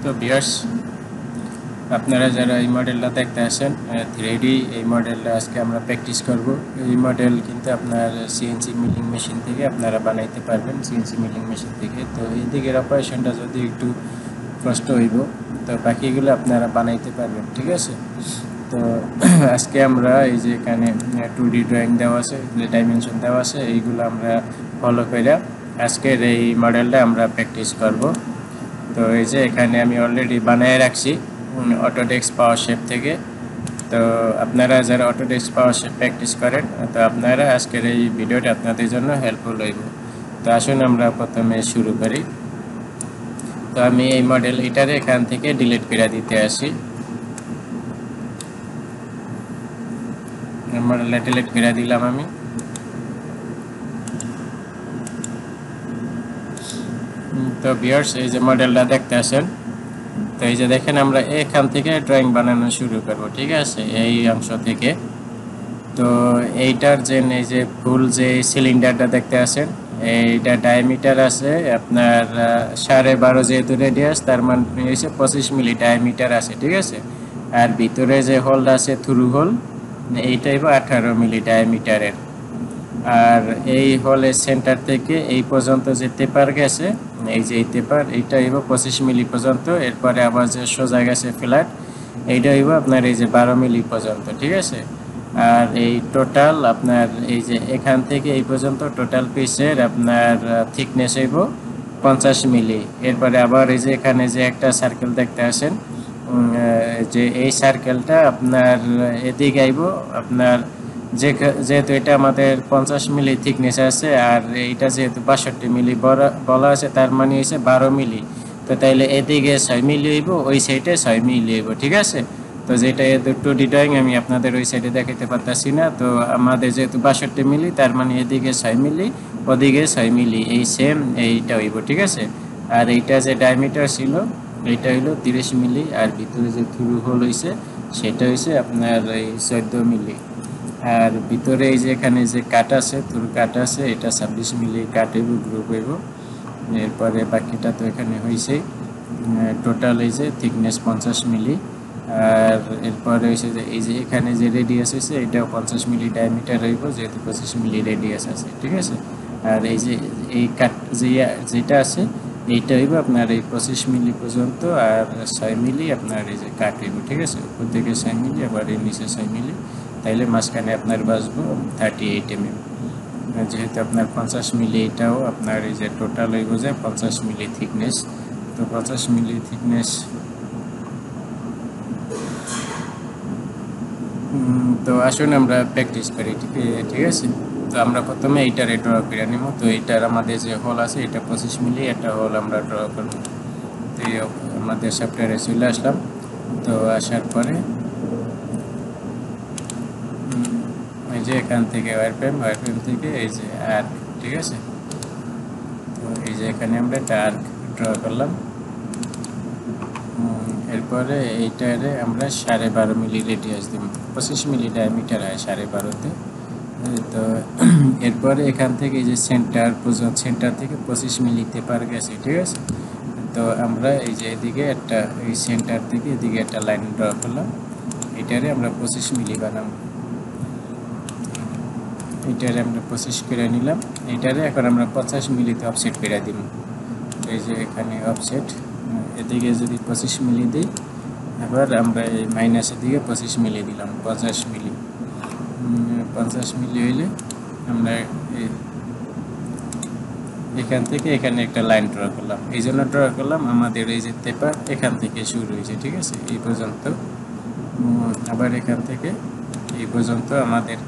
তো ভিউয়ার্স, আপনারা যারা এই মডেলটা দেখতে আসেন 3D এই মডেলটা আজকে আমরা প্র্যাকটিস করব। এই মডেল কিন্তু আপনার সিএনসি মিলিং মেশিন থেকে আপনারা বানাইতে পারবেন, সিএনসি মিলিং মেশিন থেকে। তো এই দিকের অপারেশনটা যদি একটু কষ্ট হইব, তো বাকিগুলো আপনারা বানাইতে পারবেন, ঠিক আছে। তো আজকে আমরা এই যে এখানে 2D ড্রয়িং দেওয়া আছে, যে ডাইমেনশন দেওয়া আছে, এইগুলো আমরা ফলো করে আজকের এই মডেলটা আমরা প্র্যাকটিস করব। তো এই যে এখানে আমি অলরেডি বানিয়ে রাখছি অটোডেস্ক পাওয়ার শেপ থেকে। তো আপনারা যারা অটোডেস্ক পাওয়ার শেপ প্র্যাকটিস করেন, তো আপনারা আজকের এই ভিডিওটা আপনাদের জন্য হেল্পফুল হইব। তো আসুন আমরা প্রথমে শুরু করি। তো আমি এই মডেল এটারে এখান থেকে ডিলিট করে দিতে আসি। মডেলটা ডিলিট করে দিলাম আমি। তো ভিউয়ার্স, এই যে মডেলটা দেখতে আসেন। তো এই যে দেখেন, আমরা এখান থেকে ড্রয়িং বানানো শুরু করব, ঠিক আছে, এই অংশ থেকে। তো এইটার যে এই যে ফুল যে সিলিন্ডারটা দেখতে আছেন, এইটা ডায়ামিটার আছে আপনার 12.5 যেহেতু রেডিয়াস, তার মানে হচ্ছে 25 মিলি ডায়ামিটার আছে, ঠিক আছে। আর ভিতরে যে হোলটা আছে থ্রু হোল, এইটাই 18 মিলি ডায়ামিটারের। আর এই হলের সেন্টার থেকে এই পর্যন্ত যে টেপার গেছে, এই যে এই টেপার, এইটা হইব 25 মিলি পর্যন্ত। এরপরে আবার যে সোজা গেছে ফ্ল্যাট, এইটা হইব আপনার এই যে 12 মিলি পর্যন্ত, ঠিক আছে। আর এই টোটাল আপনার এই যে এখান থেকে এই পর্যন্ত টোটাল পিসের আপনার থিকনেস হইব 50 মিলি। এরপরে আবার এই যে এখানে যে একটা সার্কেল দেখতে আসেন, যে এই সার্কেলটা আপনার এদিকে আইব আপনার, যেহেতু এটা আমাদের 50 মিলি থিকনেস আছে, আর এইটা যেহেতু 62 মিলি বলা আছে, তার মানে হচ্ছে 12 মিলি। তো তাইলে এদিকে 6 মিলি হইব, ওই সাইডে 6 মিলি হইব, ঠিক আছে। তো যেটা 2D ড্রয়িং আমি আপনাদের ওই সাইডে দেখাতে পারতাছি না। তো আমাদের যেহেতু 62 মিলি, তার মানে এদিকে 6 মিলি, ওদিকে 6 মিলি, এই সেম এইটা হইব, ঠিক আছে। আর এইটা যে ডায়ামিটার ছিল, এইটা হইলো 30 মিলি। আর ভিতরে যে থ্রু হোল হয়েছে, সেটা হয়েছে আপনার এই 14 মিলি। আর ভিতরে এই যে এখানে যে কাট আছে, থ্রু কাট আছে, এটা 26 মিলি কাট হইব, গ্রুপ হইব। এরপরে বাকিটা তো এখানে হয়েছে। টোটাল এই যে থিকনেস 50 মিলি। আর এরপরে হয়েছে যে এই যে এখানে যে রেডিয়াস হয়েছে, এটাও 50 মিলি ডায়ামিটার হইব, যেহেতু 25 মিলি রেডিয়াস আছে, ঠিক আছে। আর এই যে এই কাট যেটা আছে, এইটা হইব আপনার এই 25 মিলি পর্যন্ত। আর 6 মিলি আপনার এই যে কাট হইব, ঠিক আছে। উপর থেকে 6 মিলি, আবার এই নিচে 6 মিলি। তাইলে মাঝখানে আপনার বাঁচবো 38 mm। যেহেতু আপনার 50 মিলি, এটাও আপনার এই যে টোটাল হইব যে 50 মিলি থিকনেস। তো 50 মিলি থিকনেস। তো আসুন আমরা প্র্যাকটিস করি, ঠিক আছে। তো আমরা প্রথমে এইটারে ড্র করে নিব। তো এইটার আমাদের যে হোল আছে, এটা 25 মিলি, একটা হোল আমরা ড্র করব। তো আমাদের সফটওয়্যারে চলে আসলাম। তো আসার পরে এই যে এখান থেকে ওয়ারফ্রেম থেকে এই যে আর্ক, ঠিক আছে। তো এই যে এখানে আমরা একটা আর্ক ড্র করলাম। এরপরে এইটারে আমরা 12.5 মিলি রেডিয়াস দিব, 25 মিলি ডায়ামিটার হয় 12.5-তে। তো এরপরে এখান থেকে এই যে সেন্টার পর্যন্ত, সেন্টার থেকে 25 মিলিতে পার গেছে, ঠিক আছে। তো আমরা এই যে এদিকে একটা, এই সেন্টার থেকে এদিকে একটা লাইন ড্র করলাম। এটারে আমরা 25 মিলি বানাবো। এটারে আমরা 25 করে নিলাম। এটারে এখন আমরা 50 মিলিতে অফসেট করে দিব। এই যে এখানে অফসেট, এদিকে যদি 25 মিলি দিই, এবার আমরা এই মাইনাসের দিকে 25 মিলি দিলাম, 50 মিলি। 50 মিলি হইলে আমরা এখান থেকে এখানে একটা লাইন ড্র করলাম। এই জন্য ড্র করলাম, আমাদের এই যে টেপার এখান থেকে শুরু হয়েছে, ঠিক আছে, এই পর্যন্ত। আবার এখান থেকে এই পর্যন্ত আমাদের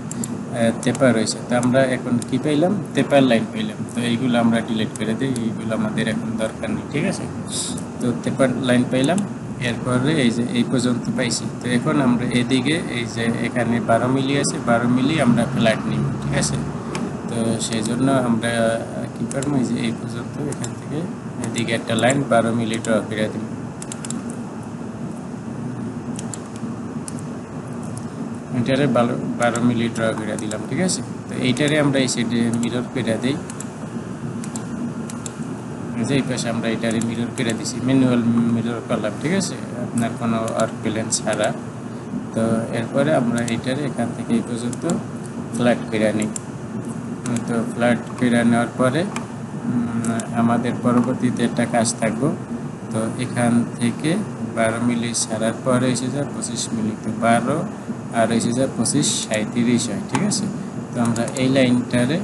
টেপার রয়েছে। তো আমরা এখন কি পাইলাম? টেপার লাইন পাইলাম। তো এইগুলো আমরা ডিলিট করে দিই, এইগুলো আমাদের এখন দরকার নেই, ঠিক আছে। তো টেপার লাইন পাইলাম, এরপরে এই যে এই পর্যন্ত পাইছি। তো এখন আমরা এদিকে এই যে এখানে 12 মিলি আছে, 12 মিলি আমরা ফ্ল্যাট নিব, ঠিক আছে। তো সেই জন্য আমরা কী করবো, এই যে এই পর্যন্ত এখান থেকে এদিকে একটা লাইন 12 মিলি ড্র করে দিব। এটারে 12 মিলি ড্র করে দিলাম, ঠিক আছে। তো এইটারে আমরা এই সাইডে মিরর করে দিই। যে এই পাশে আমরা এটারে মিরর করে দিছি, ম্যানুয়াল মিরর করলাম, ঠিক আছে, আপনার কোনো আর্ক প্লেন ছাড়া। তো এরপরে আমরা এটারে এখান থেকে এই পর্যন্ত ফ্ল্যাট করে নিই। তো ফ্ল্যাট করে নেওয়ার পরে আমাদের পরবর্তীতে একটা কাজ থাকবো। তো এখান থেকে 12 মিলি ছাড়ার পরে এসে যায় 25 মিলি, তো 12 আর এসে যায় 25, 37 হয়, ঠিক আছে। তো আমরা এই লাইনটারে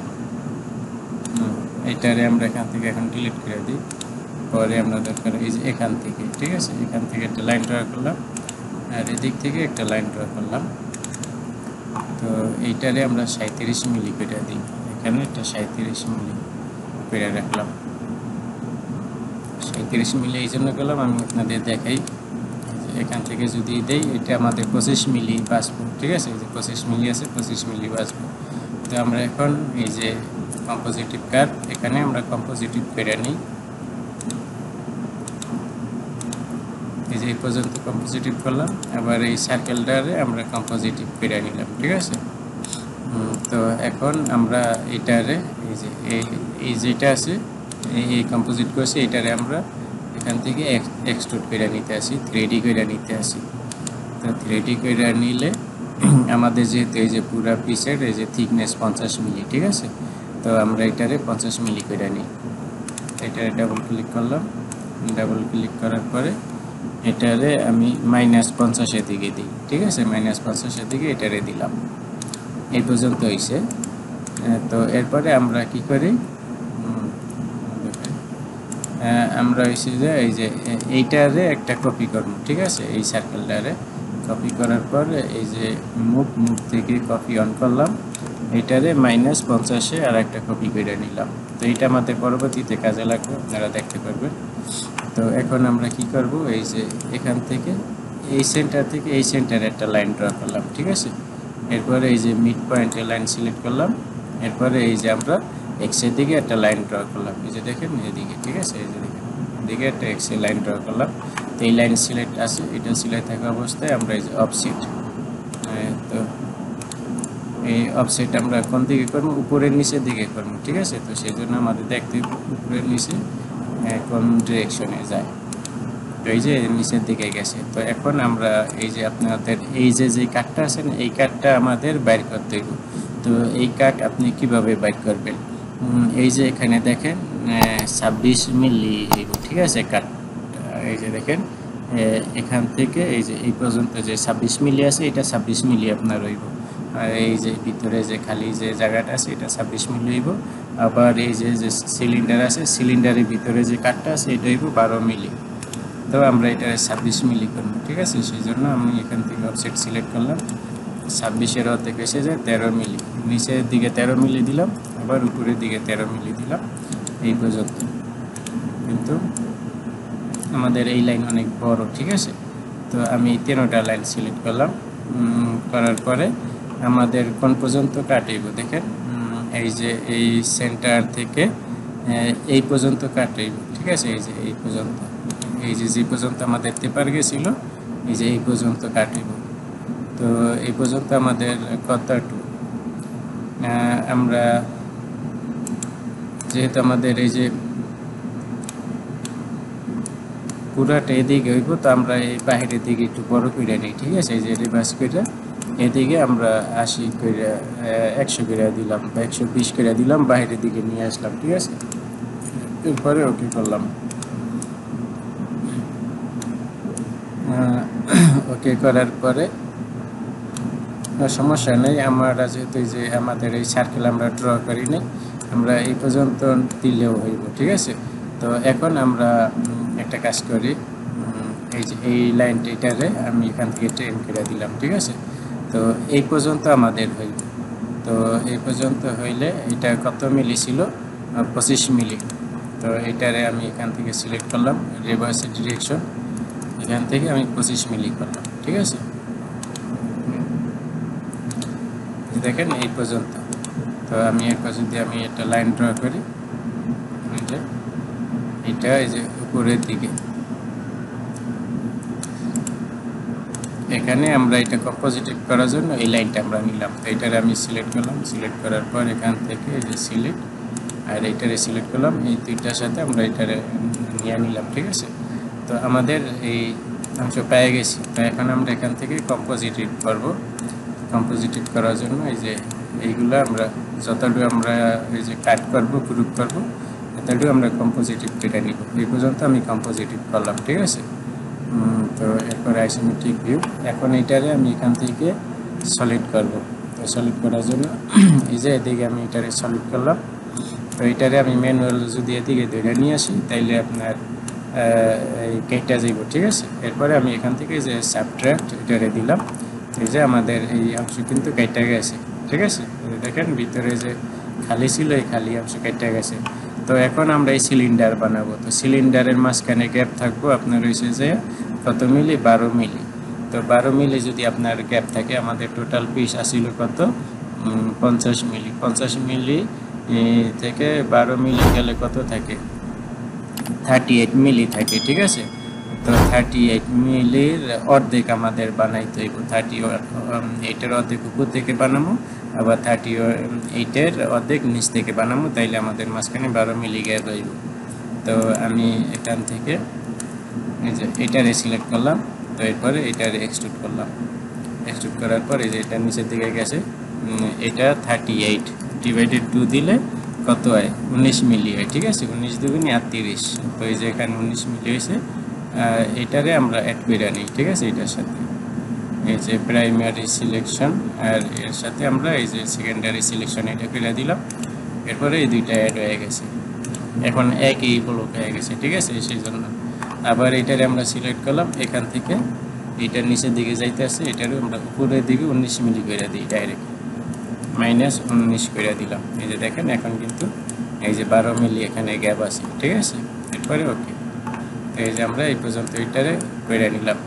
এইটারে আমরা এখান থেকে এখন ডিলিট করে দিই। পরে আমরা দরকার এই যে এখান থেকে, ঠিক আছে, এখান থেকে একটা লাইন ড্র করলাম আর এদিক থেকে একটা লাইন ড্র করলাম। তো এইটারে আমরা 37 মিলি করে দিই, এখানে একটা 37 মিলি করে রাখলাম। 37 মিলি এই জন্য করলাম, আমি আপনাদের দেখাই। এখান থেকে যদি দেই এটা আমাদের 25 মিলি বাঁচবো, ঠিক আছে, এই যে 25 মিলি আছে, 25 মিলি বাঁচবো। তো আমরা এখন এই যে কম্পোজিটিভ কার্ভ, এখানে আমরা কম্পোজিটিভ করে নিই। এই যে এই পর্যন্ত কম্পোজিটিভ করলাম, আবার এই সার্কেলটারে আমরা কম্পোজিটিভ করে নিলাম, ঠিক আছে। তো এখন আমরা এটারে এই যেটা আছে এই কম্পোজিট করছি, এটারে আমরা এখান থেকে এক্সট্রুড করে নিতে আসি, 3D করে নিতে আসি। তো 3D করে নিলে আমাদের যেহেতু এই যে পুরা পিসের এই যে থিকনেস 50 মিলি, ঠিক আছে। তো আমরা এটারে 50 মিলি করে নিই। এটারে ডাবল ক্লিক করলাম, ডাবল ক্লিক করার পরে এটারে আমি -50 এর দিকে দিই, ঠিক আছে, -50 এর দিকে এটারে দিলাম। এই পর্যন্ত হয়েছে। তো এরপরে আমরা কি করি, আমরা হয়েছে যে এই যে এইটারে একটা কপি করব, ঠিক আছে, এই সার্কেলটারে কপি করার পর এই যে মুভ থেকে কপি অন করলাম, এইটারে -50 আর একটা কপি করে নিলাম। তো এইটা আমাদের পরবর্তীতে কাজে লাগবে, আপনারা দেখতে পারবেন। তো এখন আমরা কি করব, এই যে এখান থেকে এই সেন্টার থেকে এই সেন্টারে একটা লাইন ড্র করলাম, ঠিক আছে। এরপরে এই যে মিড পয়েন্টে লাইন সিলেক্ট করলাম, এরপরে এই যে আমরা এক্স এর দিকে একটা লাইন ড্র করলাম, এই যে দেখেন এদিকে, ঠিক আছে, এই যে দেখেন এদিকে একটা এক্স এর লাইন ড্র করলাম। তো এই লাইন সিলেক্ট আছে, এটা সিলেক্ট থাকা অবস্থায় আমরা এই যে অফসেট, তো এই অফসেট আমরা কোন দিকে করব, উপরের নিচের দিকে করব, ঠিক আছে। তো সেই জন্য আমাদের দেখতে উপরের নিচে কোন ডিরেকশনে যায়। তো এই যে নিচের দিকে গেছে। তো এখন আমরা এই যে আপনাদের এই যে কাটটা আছে না, এই কাটটা আমাদের বাইর করতে হবে। তো এই কাট আপনি কিভাবে বাইর করবেন, এই যে এখানে দেখেন 26 মিলি, ঠিক আছে, কাট এই যে দেখেন এখান থেকে এই যে এই পর্যন্ত যে 26 মিলি আছে, এটা 26 মিলি আপনার রইব। আর এই যে ভিতরে যে খালি যে জায়গাটা আছে এটা 26 মিলি হইব। আবার এই যে সিলিন্ডার আছে, সিলিন্ডারের ভিতরে যে কাটটা আছে এটা হইব 12 মিলি। তো আমরা এটা 26 মিলি করব, ঠিক আছে। সেই জন্য আমি এখান থেকে অফসেট সিলেক্ট করলাম, 26-এর অর্ধেক এসে যায় 13 মিলি, নিচের দিকে 13 মিলি দিলাম, আবার উপরের দিকে 13 মিলি দিলাম, এই পর্যন্ত। কিন্তু আমাদের এই লাইন অনেক বড়, ঠিক আছে। তো আমি 13টা লাইন সিলেক্ট করলাম, করার পরে আমাদের কোন পর্যন্ত কাটাইব দেখেন, এই যে এই সেন্টার থেকে এই পর্যন্ত কাটাইব, ঠিক আছে, এই যে এই পর্যন্ত, এই যে পর্যন্ত আমাদের টেপার গেছিল, এই যে এই পর্যন্ত কাটিব। তো এই পর্যন্ত আমাদের কতটুকু, আমরা যেহেতু আমাদের এই যে পুরাটা এদিকে হইব, তো আমরা এই বাহিরের দিকে একটু বড় করে নিই, ঠিক আছে। এই যে রিভার্স করে এদিকে আমরা 80 করে 100 করে দিলাম বা 120 করে দিলাম, বাহিরের দিকে নিয়ে আসলাম, ঠিক আছে। এরপরে ওকে করলাম, ওকে করার পরে সমস্যা নেই। আমরা যেহেতু এই যে আমাদের এই সার্কেল আমরা ড্র করি নাই, আমরা এই পর্যন্ত দিলেও হইব, ঠিক আছে। তো এখন আমরা একটা কাজ করি, এই যে এই লাইনটারে আমি এখান থেকে ট্রেন করে দিলাম, ঠিক আছে। তো এই পর্যন্ত আমাদের হইব। তো এই পর্যন্ত হইলে এটা কত মিলি ছিল, 25 মিলি। তো এটারে আমি এখান থেকে সিলেক্ট করলাম, রিভার্স ডিরেকশন, এখান থেকে আমি 25 মিলি করলাম, ঠিক আছে। দেখেন এই পর্যন্ত। তো আমি এরপর যদি আমি একটা লাইন ড্র করি, এটা এই যে উপরের দিকে, এখানে আমরা এটা কম্পোজিটিভ করার জন্য এই লাইনটা আমরা নিলাম। তো এটার আমি সিলেক্ট করলাম, সিলেক্ট করার পর এখান থেকে এই যে সিলেক্ট, আর এইটারে সিলেক্ট করলাম, এই দুইটার সাথে আমরা এটারে নিয়ে নিলাম। ঠিক আছে, তো আমাদের এই অংশ পেয়ে গেছি। তো এখন আমরা এখান থেকে কম্পোজিটিভ করব। কম্পোজিটিভ করার জন্য এই যে এইগুলো আমরা যতটুকু আমরা এই যে কাট করব, গ্রুপ করব, ততটুকু আমরা কম্পোজিটিভ কেটে নিব। এই পর্যন্ত আমি কম্পোজিটিভ করলাম। ঠিক আছে, তো এরপরে আইসোমেট্রিক ভিউ। এখন এইটারে আমি এখান থেকে সলিড করব। তো সলিড করার জন্য এই যে এদিকে আমি এটারে সলিড করলাম। তো এটারে আমি ম্যানুয়াল যদি এদিকে ধরে নিয়ে আসি তাইলে আপনার এই কেটটা যাইব। ঠিক আছে, এরপরে আমি এখান থেকে যে সাবট্রাক্ট এটারে দিলাম। এই যে আমাদের এই অংশ কিন্তু কেটে গেছে। ঠিক আছে, দেখেন ভিতরে যে খালি ছিল এই খালি অংশ কেটে গেছে। তো এখন আমরা এই সিলিন্ডার বানাবো। তো সিলিন্ডারের মাঝখানে গ্যাপ থাকবো আপনার হয়েছে যে কত মিলি, 12 মিলি। তো 12 মিলি যদি আপনার গ্যাপ থাকে, আমাদের টোটাল পিস আসিল কত, 50 মিলি। 50 মিলি থেকে 12 মিলি গেলে কত থাকে, 38 মিলি থাকে। ঠিক আছে, তো 38 মিলির অর্ধেক আমাদের বানাইতে হইব। 38-এর অর্ধেক উপর থেকে বানাবো, আবার 38-এর অর্ধেক নিচ থেকে বানাবো, তাইলে আমাদের মাঝখানে 12 মিলি গ্যাপ রইব। তো আমি এখান থেকে এই যে এটারে সিলেক্ট করলাম। তো এরপরে এটারে এক্সট্রুড করলাম। এক্সট্রুড করার পর এই যে এটা নিচের দিকে গেছে, এটা 38 ডিভাইডেড 2 দিলে কত হয়, 19 মিলি হয়। ঠিক আছে, 19 দুগুণে 38। তো এই যে এখানে 19 মিলি হয়েছে। এটারে আমরা অ্যাড করে নিই। ঠিক আছে, এটার সাথে এই যে প্রাইমারি সিলেকশন, আর এর সাথে আমরা এই যে সেকেন্ডারি সিলেকশন এটা করে দিলাম। এরপরে এই দুইটা অ্যাড হয়ে গেছে, এখন একই ব্লক হয়ে গেছে। ঠিক আছে, সেই জন্য আবার এটারে আমরা সিলেক্ট করলাম। এখান থেকে এইটার নিচের দিকে যাইতে আছে, এটারও আমরা উপরের দিকে 19 মিলি করে দিই, ডাইরেক্ট -19 করে দিলাম। এই যে দেখেন এখন কিন্তু এই যে 12 মিলি এখানে গ্যাপ আছে। ঠিক আছে, এরপরে ওকে। তো এই যে আমরা এই পর্যন্ত এটারে করে নিলাম।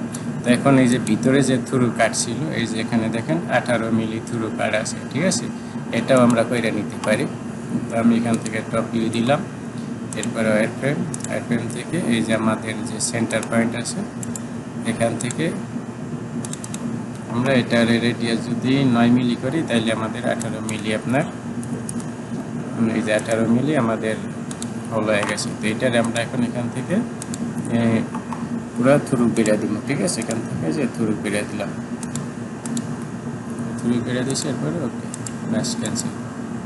তো এখন এই যে ভিতরে যে থ্রু কাট ছিল, এই যে এখানে দেখেন 18 মিলি থ্রু কাট আছে। ঠিক আছে, এটাও আমরা করে নিতে পারি। তো আমি এখান থেকে টপ ভিউ দিলাম। এরপরে ওয়ারফ্রেম থেকে এই যে আমাদের যে সেন্টার পয়েন্ট আছে, এখান থেকে আমরা এটার রেডিয়াস যদি 9 মিলি করি তাহলে আমাদের 18 মিলি আপনার এই যে 18 মিলি আমাদের হল হয়ে গেছে। তো এটারে আমরা এখন এখান থেকে পুরো থ্রু বেরিয়ে দিব। ঠিক আছে, এখান থেকে যে থ্রু বেরিয়ে দিলাম, থ্রু বেরিয়ে দিয়েছি। এরপরে ওকে, ব্যাস ক্যান্সেল।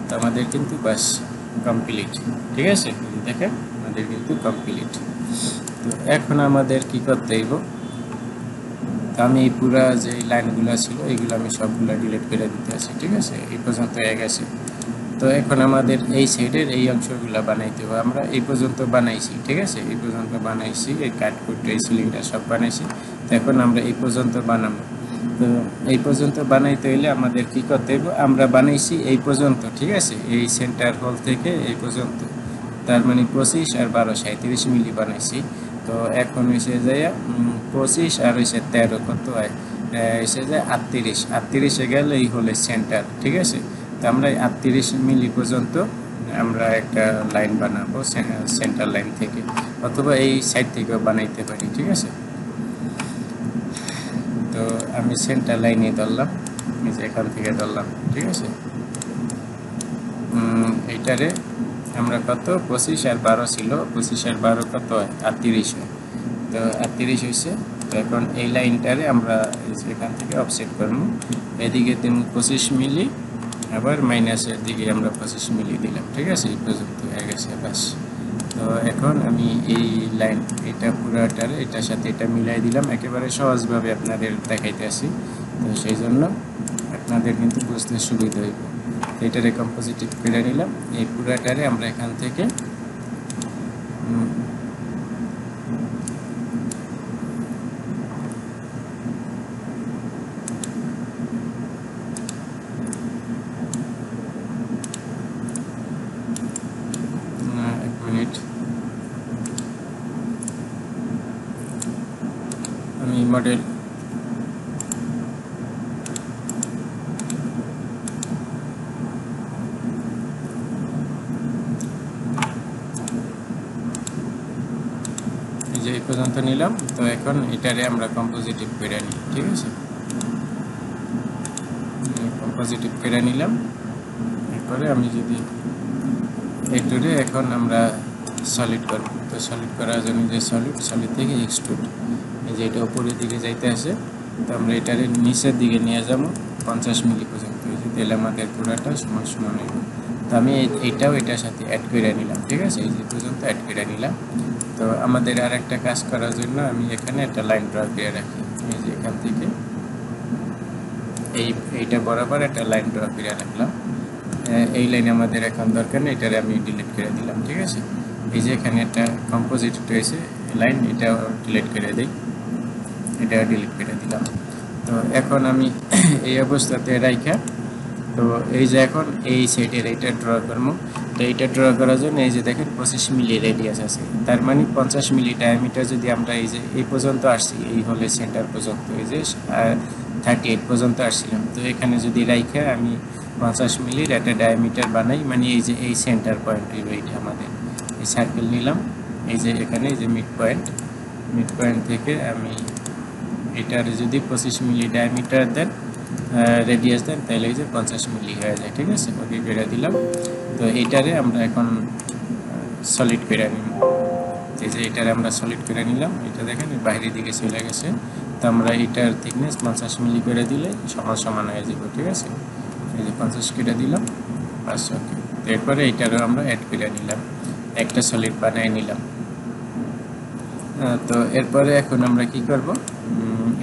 তো আমাদের কিন্তু ব্যাস কমপ্লিট। ঠিক আছে, দেখেন আমাদের কিন্তু কমপ্লিট। তো এখন আমাদের কি করতে হইব, তো আমি এই পুরা যে লাইনগুলো ছিল এইগুলো আমি সবগুলো ডিলিট করে দিতে আছি। ঠিক আছে, এই পর্যন্ত হয়ে গেছে। তো এখন আমাদের এই সাইডের এই অংশগুলো বানাইতে হবে। আমরা এই পর্যন্ত বানাইছি। ঠিক আছে, এই পর্যন্ত বানাইছি, এই কাটকুট এই সিলিংটা সব বানাইছি। তো এখন আমরা এই পর্যন্ত বানাবো। তো এই পর্যন্ত বানাইতে হইলে আমাদের কি করতে হবে, আমরা বানাইছি এই পর্যন্ত। ঠিক আছে, এই সেন্টার হোল থেকে এই পর্যন্ত, তার মানে 25 আর 12 37 মিলি বানাইছি। তো এখন হয়েছে যায় 25 আর হয়েছে 13 কত হয়, এসে যায় 38। 38-এ গেলে এই হলে সেন্টার। ঠিক আছে, তো আমরা 38 মিলি পর্যন্ত আমরা একটা লাইন বানাবো সেন্টার লাইন থেকে, অথবা এই সাইড থেকেও বানাইতে পারি। ঠিক আছে, তো আমি সেন্টার লাইনে ধরলাম, এখান থেকে ধরলাম। ঠিক আছে, এইটারে আমরা কত 25 আর 12 ছিল, 25 আর 12 কত হয়, 38 হয়। তো 38 হয়েছে। তো এখন এই লাইনটারে আমরা এখান থেকে অফসেট করবো, এদিকে দিন 25 মিলি, আবার মাইনাসের দিকে আমরা 25 মিলি দিলাম। ঠিক আছে, এই পর্যন্ত হয়ে গেছে বাস। তো এখন আমি এই লাইন এটা পুরাটারে এটার সাথে এটা মিলাই দিলাম, একেবারে সহজভাবে আপনাদের দেখাইতে আসি। তো সেই জন্য আপনাদের কিন্তু বুঝতে সুবিধা হইব। এটারে কম্পোজিটিভ করে নিলাম। এই পুরাটারে আমরা এখান থেকে আমি মডেল যে এই পর্যন্ত নিলাম। তো এখন এটারে আমরা কম্পোজিটিভ করে নিই। ঠিক আছে, কম্পোজিটিভ করে নিলাম। এরপরে আমি যদি এটুরে এখন আমরা সলিড করব। তো সলিড করার জন্য যে সলিড থেকে এক্সট্রুড, এই যে এটা উপরের দিকে যাইতে আসে, তো আমরা এটারে নিচের দিকে নিয়ে যাব 50 মিলি পর্যন্ত। এই যে তাহলে আমাদের পুরাটা সমান সমান হইব। তো আমি এইটাও এটার সাথে অ্যাড করে নিলাম, ঠিক আছে, এই যে পর্যন্ত অ্যাড করে নিলাম। তো আমাদের আর একটা কাজ করার জন্য আমি এখানে একটা লাইন ড্র করে রাখি। এই যে এখান থেকে এইটা বরাবর একটা লাইন ড্র করে রাখলাম। এই লাইন আমাদের এখন দরকার নেই, এটারে আমি ডিলিট করে দিলাম, ঠিক আছে। এই যে এখানে একটা কম্পোজিট রয়েছে লাইন, এটা ডিলিট করে দিই, এটা ডিলিট করে দিলাম। তো এখন আমি এই অবস্থাতে রাইখা, তো এই যে এখন এই সাইডের এইটা ড্র করবো। তো এইটা ড্র করার জন্য এই যে দেখেন 25 মিলি রেডিয়াস আছে, তার মানে 50 মিলি ডায়ামিটার যদি আমরা এই যে এই পর্যন্ত আসছি, এই হলে সেন্টার পর্যন্ত, এই যে 38 পর্যন্ত আসছিলাম, তো এখানে যদি রাইখা আমি 50 মিলির একটা ডায়ামিটার বানাই, মানে এই যে এই সেন্টার পয়েন্ট এইটা আমাদের এই সার্কেল নিলাম। এই যে এখানে এই যে মিড পয়েন্ট থেকে আমি এটার যদি 25 মিলি ডায়ামিটার দেন, রেডিয়াস দেন, তাহলে এই যে 50 মিলি হয়ে যায়, ঠিক আছে। ওকে করে দিলাম। তো এইটারে আমরা এখন সলিড করে নিব। এই যে এটারে আমরা সলিড করে নিলাম, এটা দেখেন বাইরের দিকে চলে গেছে। তো আমরা এটার থিকনেস 50 মিলি করে দিলে সমান সমান হয়ে যাবে, ঠিক আছে। এই যে 50 করে দিলাম, বাস। ওকে, এরপরে এইটারও আমরা অ্যাড করে নিলাম, একটা সলিড বানিয়ে নিলাম। তো এরপরে এখন আমরা কি করব,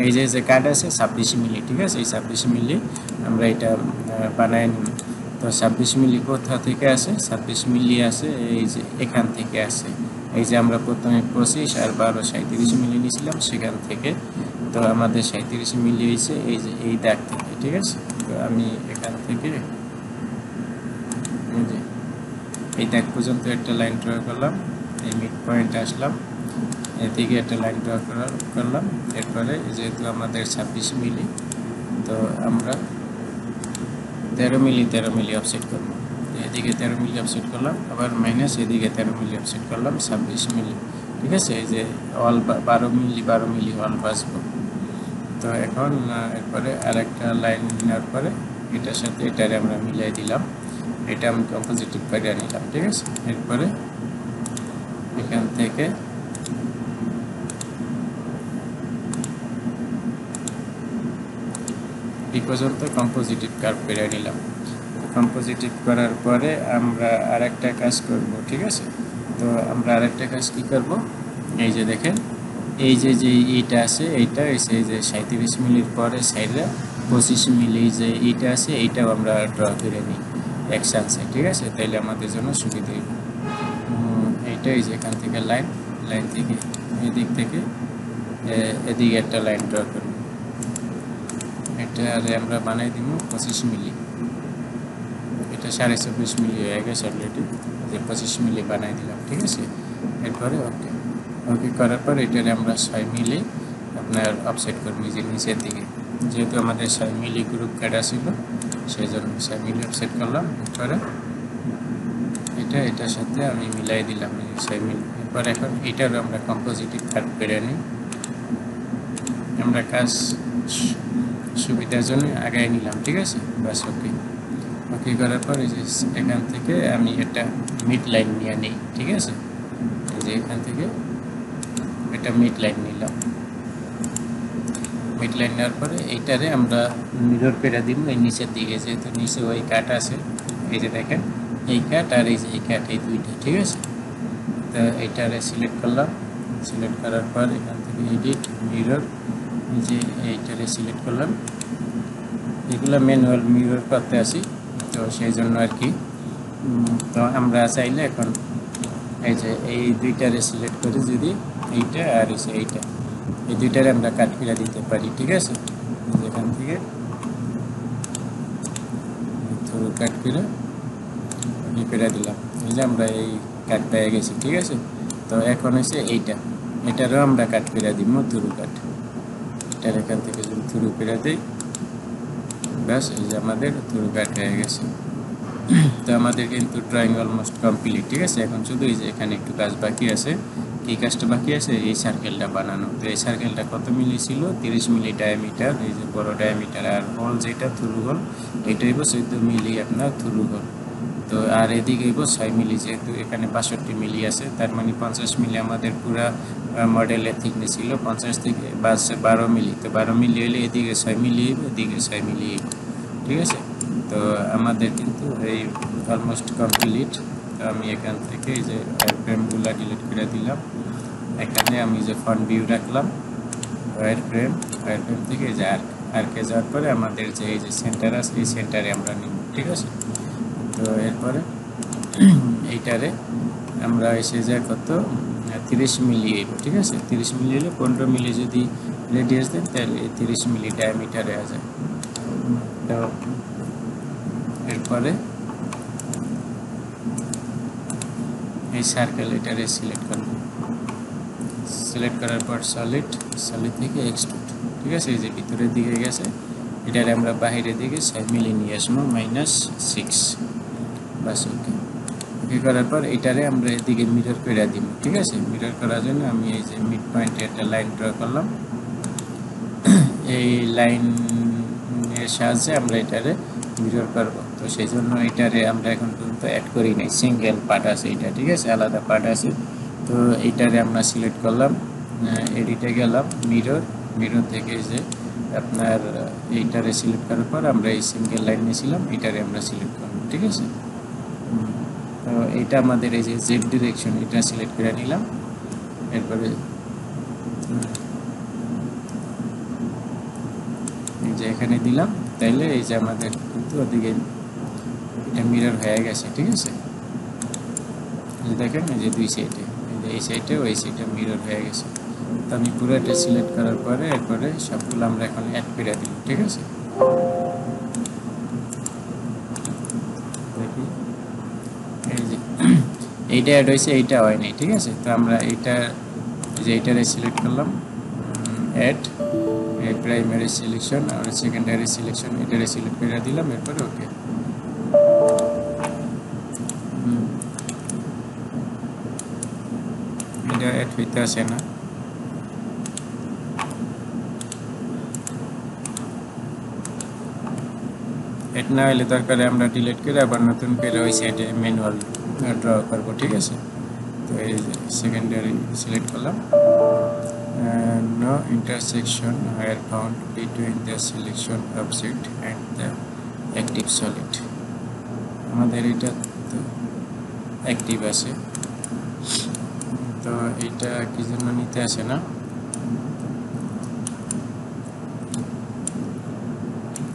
এই যে কার্ড আছে 26 মিলি, ঠিক আছে, এই 26 মিলি আমরা এটা বানায় নিব। তো 26 মিলি কোথা থেকে আসে? 26 মিলি আছে এই যে এখান থেকে আসে। এই যে আমরা প্রথমে 25 আর 12 37 মিলি নিয়েছিলাম সেখান থেকে। তো আমাদের 37 মিলি হয়েছে এই যে এই দাগ থেকে, ঠিক আছে। তো আমি এখান থেকে এই দাগ পর্যন্ত একটা লাইন ড্র করলাম, এই মিড পয়েন্টে আসলাম, এদিকে একটা লাইন ড্র করলাম। এরপরে যেহেতু আমাদের 26 মিলি, তো আমরা 13 মিলি অফসেট করব। এদিকে 13 মিলি অফসেট করলাম, আবার মাইনাস এদিকে 13 মিলি অফসেট করলাম 26 মিলি, ঠিক আছে। এই যে অল 12 মিলি অল বাসবো। তো এখন এরপরে আর একটা লাইন নেওয়ার পরে এটার সাথে এটারে আমরা মিলাই দিলাম, এটা আমি কম্পোজিটিভ করে নিলাম, ঠিক আছে। এরপরে এখান থেকে এই পর্যন্ত কম্পোজিটিভ কার্ভ করে নিলাম। কম্পোজিটিভ করার পরে আমরা আরেকটা কাজ করব, ঠিক আছে। তো আমরা আরেকটা কাজ কি করব, এই যে দেখেন এই যে এইটা আছে, এইটা এসে এই যে 37 মিলির পরে সাইডে 25 মিলি যে এইটা আছে, এইটাও আমরা ড্র করে নিই একসাথে, ঠিক আছে। তাইলে আমাদের জন্য সুবিধা হইব। এইটাই যে এখান থেকে লাইন থেকে এদিক থেকে এদিকে একটা লাইন ড্র করব। এটা আমরা বানাই দিব 25 মিলি, এটা 24.5 মিলি হয়ে গেছে অলরেডি, যে 25 মিলি বানাই দিলাম, ঠিক আছে। এরপরে ওকে করার পর এটারে আমরা 6 মিলি আপনার অফসেট করব যে নিচের দিকে, যেহেতু আমাদের 6 মিলি গ্রুপ কাটা ছিল সেই জন্য 6 মিলি অফসেট করলাম। এরপরে এটার সাথে আমি মিলাই দিলাম 6 মিলি। এরপর এখন এটারও আমরা কম্পোজিটিভ কাট করে নিই, আমরা কাজ সুবিধার জন্য আগায় নিলাম, ঠিক আছে, বাস। ওকে করার পর এই যে এখান থেকে আমি একটা মিড লাইন নিয়ে নিই, ঠিক আছে। এই যে এখান থেকে একটা মিড লাইন নিলাম, মিড লাইন নেওয়ার পরে এইটারে আমরা মিরর করে দিব এই নিচের দিকে, যেহেতু নিচে ওই কাট আছে, এই যে দেখেন এই কাট আর এই যে এই কাট, এই দুইটা, ঠিক আছে। তো এইটারে সিলেক্ট করলাম, সিলেক্ট করার পর এখান থেকে এডিট মিরর, এই যে এইটারে সিলেক্ট করলাম। এগুলো ম্যানুয়াল মিরর করতে আসি, তো সেই জন্য আর কি। তো আমরা চাইলে এখন এই যে এই দুইটারে সিলেক্ট করে যদি এইটা আর এইটা, এই দুইটারে আমরা কাট করে দিতে পারি, ঠিক আছে। এখান থেকে থ্রু কাট করে দিলাম, এই যে আমরা এই কাট পেয়ে গেছি, ঠিক আছে। তো এখন হচ্ছে এটারও আমরা কাট করে দিব থ্রু কাট, এটার এখান থেকে যদি থ্রু করে দিই, ব্যাস, এই যে আমাদের থ্রু কাট হয়ে গেছে। তো আমাদের কিন্তু ড্রয়িং অলমোস্ট কমপ্লিট, ঠিক আছে। এখন শুধু এই যে এখানে একটু কাজ বাকি আছে। কি কাজটা বাকি আছে? এই সার্কেলটা বানানো। তো এই সার্কেলটা কত মিলি ছিল? 30 মিলি ডায়ামিটার, এই যে বড় ডায়ামিটার। আর হোল যেটা থ্রু হোল, এটা হইব 14 মিলি আপনার থ্রু হোল। তো তো আর এদিকে হইব 6 মিলি, যেহেতু এখানে 62 মিলি আছে, তার মানে 50 মিলি আমাদের পুরা মডেলের থিকনেস ছিল 50 থেকে 12 মিলি। তো 12 মিলি হলে এদিকে 6 মিলি হইব, এদিকে 6 মিলি হইব, ঠিক আছে। তো আমাদের কিন্তু এই অলমোস্ট কমপ্লিট। তো আমি এখান থেকে এই যে ওয়্যারফ্রেমগুলো ডিলিট করে দিলাম। এখানে আমি যে ফ্রন্ট ভিউ রাখলাম, ওয়্যারফ্রেম থেকে এই যে আর্কে যাওয়ার পরে আমাদের যে এই যে সেন্টার আছে, এই সেন্টারে আমরা নিব, ঠিক আছে। তো এরপরে এইটারে আমরা এসে যাই কত 30 মিলি হইব, ঠিক আছে। 30 মিলি হলে 15 মিলি যদি রেডিয়াস দেন তাহলে 30 মিলি ডায়ামিটারে আসে যায়। তো এরপরে এই সার্কেল এটারে সিলেক্ট করব, সিলেক্ট করার পর সলিড থেকে এক্সট্রুড, ঠিক আছে। এই যে ভিতরের দিকে গেছে, এটারে আমরা বাইরের দিকে 6 মিলি নিয়ে আসবো, -6, বাস। ওকে করার পর এটারে আমরা এদিকে মিরর করে দিব, ঠিক আছে। মিরর করার জন্য আমি এই যে মিড পয়েন্টে একটা লাইন ড্র করলাম। এই লাইনের সাহায্যে আমরা এটারে মিরর করব। তো সেই জন্য এটারে আমরা এখন পর্যন্ত অ্যাড করি নাই, সিঙ্গেল পার্ট আছে এটা, ঠিক আছে, আলাদা পার্ট আছে। তো এইটারে আমরা সিলেক্ট করলাম, এডিটে গেলাম, মিরর থেকে যে আপনার এইটারে সিলেক্ট করার পর আমরা এই সিঙ্গেল লাইন নিয়েছিলাম, এটারে আমরা সিলেক্ট করব, ঠিক আছে। তো এটা আমাদের এই যে জেড ডিরেকশন, এটা সিলেক্ট করে নিলাম। এরপরে এই যে এখানে দিলাম, তাইলে এই যে আমাদের কিন্তু ওদিকে এটা মিরর হয়ে গেছে, ঠিক আছে। দেখেন এই যে দুই সাইডে, এই সাইডে ওই সাইডে মিরর হয়ে গেছে। তো আমি পুরোটা সিলেক্ট করার পরে এরপরে সবগুলো আমরা এখন অ্যাড করে দিব, ঠিক আছে। দেখি এই যে এইটা অ্যাড হয়েছে, এইটা হয় নাই, ঠিক আছে। তো আমরা এইটা যে এইটারে সিলেক্ট করলাম, অ্যাড প্রাইমারি সিলেকশন আর সেকেন্ডারি সিলেকশন, এটারে সিলেক্ট করে দিলাম। এরপরে ওকে, এটা অ্যাড হইতে আসে না। অ্যাড না হলে দরকারে আমরা ডিলিট করে আবার নতুন করে ওই সাইডে ম্যানুয়াল ড্র করবো, ঠিক আছে। তো এই যে সেকেন্ডারি সিলেক্ট করলাম, no intersection where found between the selection object and the active solid। আমাদের এটা তো অ্যাক্টিভ আছে, তো এটা কি জন্য নিতে আসে না।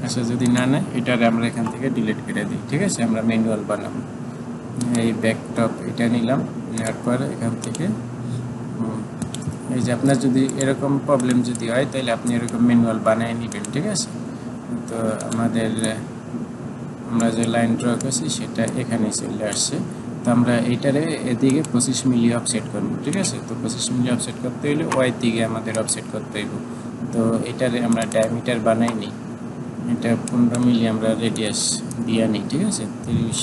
আচ্ছা, যদি না নেয় এটারে আমরা এখান থেকে ডিলিট করে দিই, ঠিক আছে। আমরা ম্যানুয়াল বানাবো। এই ব্যাকটপ এটা নিলাম, নেওয়ার পরে এখান থেকে এই যে আপনার যদি এরকম প্রবলেম যদি হয় তাহলে আপনি এরকম ম্যানুয়াল বানিয়ে নেবেন, ঠিক আছে। তো আমরা যে লাইন ড্র করছি সেটা এখানে চলে আসছে। তো আমরা এইটারে এদিকে 25 মিলি অফসেট করব, ঠিক আছে। তো 25 মিলি অফসেট করতে হলে ওয়াই দিকে আমাদের অফসেট করতে হইব। তো এটারে আমরা ডায়ামিটার বানাই নিই, এটা 15 মিলি আমরা রেডিয়াস দিয়ে নিই, ঠিক আছে। 30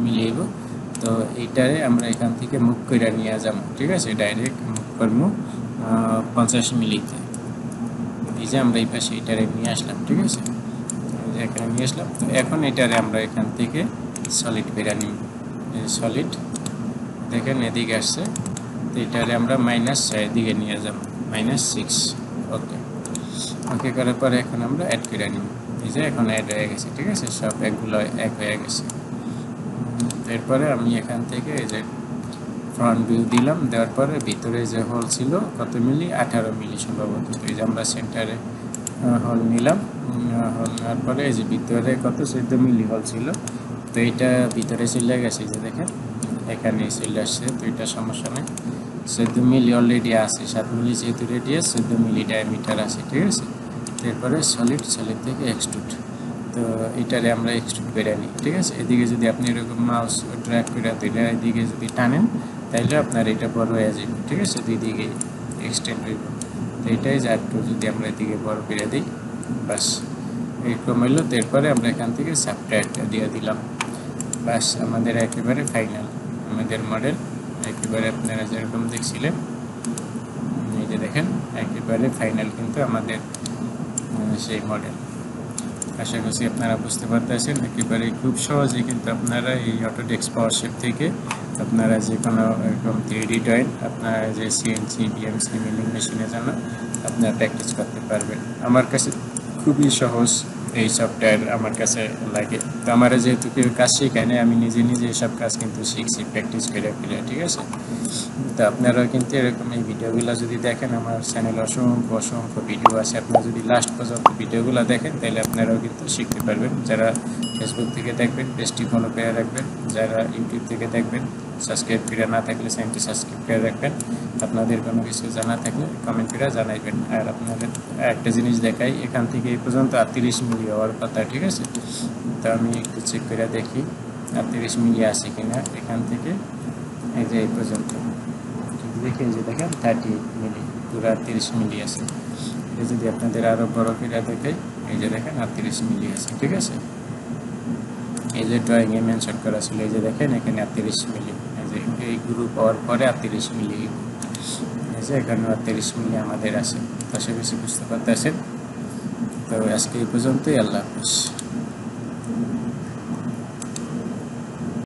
মিলি হইব। তো এইটারে আমরা এখান থেকে মুভ করে নিয়ে যাবো, ঠিক আছে। ডাইরেক্ট মুভ করবো 50 মিলিতে। এই যে আমরা এই পাশে এটারে নিয়ে আসলাম, ঠিক আছে, এখানে নিয়ে আসলাম। তো এখন এটারে আমরা এখান থেকে সলিড করে নিব, সলিড দেখেন এদিকে আসছে। তো এটারে আমরা -6 দিকে নিয়ে যাব, -6। ওকে, ওকে করার পরে এখন আমরা অ্যাড করে নিব। এই যে এখন অ্যাড হয়ে গেছে, ঠিক আছে, সব একগুলো এক হয়ে গেছে। এরপরে আমি এখান থেকে এই যে ফ্রন্ট ভিউ দিলাম, দেওয়ার পরে ভিতরে যে হোল ছিল কত মিলি, 18 মিলি সম্ভবত। এই যে আমরা সেন্টারে হোল নিলাম, হোল নেওয়ার পরে এই যে ভিতরে কত 14 মিলি হোল ছিল। তো এইটা ভিতরে চলে গেছে, যে দেখেন এখানে চলে আসছে। তো এটা সমস্যা নেই, 14 মিলি অলরেডি আছে। 7 মিলি যেহেতু রেডিয়াস, 14 মিলি ডায়ামিটার আছে, ঠিক আছে। এরপরে সলিড থেকে এক্সট্রুড। তো এটারে আমরা এক্সট্রুড করে নিই, ঠিক আছে। এদিকে যদি আপনি এরকম মাউস ড্র্যাগ করে দিলে এদিকে যদি টানেন তাহলে আপনার এটা বড় হয়ে যাবে, ঠিক আছে, দুই দিকে এক্সটেন্ড হইব। তো এটাই যা একটু যদি আমরা এদিকে বড় করে দিই, বাস এরকম হইলো। তো এরপরে আমরা এখান থেকে সাবট্রাক্টটা দিয়ে দিলাম, বাস আমাদের একেবারে ফাইনাল আমাদের মডেল। একেবারে আপনারা যেরকম দেখছিলেন, এই যে দেখেন একেবারে ফাইনাল কিন্তু আমাদের সেই মডেল। আশা করছি আপনারা বুঝতে পারতেছেন। একেবারে খুব সহজে কিন্তু আপনারা এই অটোডেস্ক পাওয়ারশেপ থেকে আপনারা যে কোনো এরকম 3D ড্রয়িং আপনারা যে সিএনসি বিএমসি মিলিং মেশিনের জন্য আপনারা প্র্যাকটিস করতে পারবেন। আমার কাছে খুবই সহজ এই সফটওয়্যার আমার কাছে লাগে। তো আমার যেহেতু কেউ কাজ শেখায় না, আমি নিজে নিজে এসব কাজ কিন্তু শিখছি প্র্যাকটিস করে করে, ঠিক আছে। তো আপনারাও কিন্তু এরকম এই ভিডিওগুলো যদি দেখেন, আমার চ্যানেলে অসংখ্য অসংখ্য ভিডিও আছে, আপনারা যদি লাস্ট পর্যন্ত ভিডিওগুলো দেখেন তাহলে আপনারাও কিন্তু শিখতে পারবেন। যারা ফেসবুক থেকে দেখবেন পেজটি ফলো করে রাখবেন, যারা ইউটিউব থেকে দেখবেন সাবস্ক্রাইব করে না থাকলে চ্যানেলটি সাবস্ক্রাইব করে রাখবেন। আপনাদের কোনো কিছু জানা থাকলে কমেন্ট করে জানাইবেন। আর আপনাদের একটা জিনিস দেখাই, এখান থেকে এই পর্যন্ত 38 মিলি হওয়ার কথা, ঠিক আছে। তো আমি একটু চেক করে দেখি 38 মিলি আছে কিনা। এখান থেকে এই যে এই পর্যন্ত দেখে যে দেখেন 38 মিলি, পুরো 30 মিলি আছে। এটা যদি আপনাদের আরও বড় করে দেখাই, এই যে দেখেন 38 মিলি আছে, ঠিক আছে। এই যে ড্রয়িংয়ে মেনশন করা ছিল, এই যে দেখেন এখানে 38 মিলি, এই যে এই গ্রুপ হওয়ার পরে 38 মিলি, এই যে এখানে 38 মিলি আমাদের আছে। আশা করছি বুঝতে পারতেছেন। তো আজকে এই পর্যন্তই, আল্লাহ হাফেজ।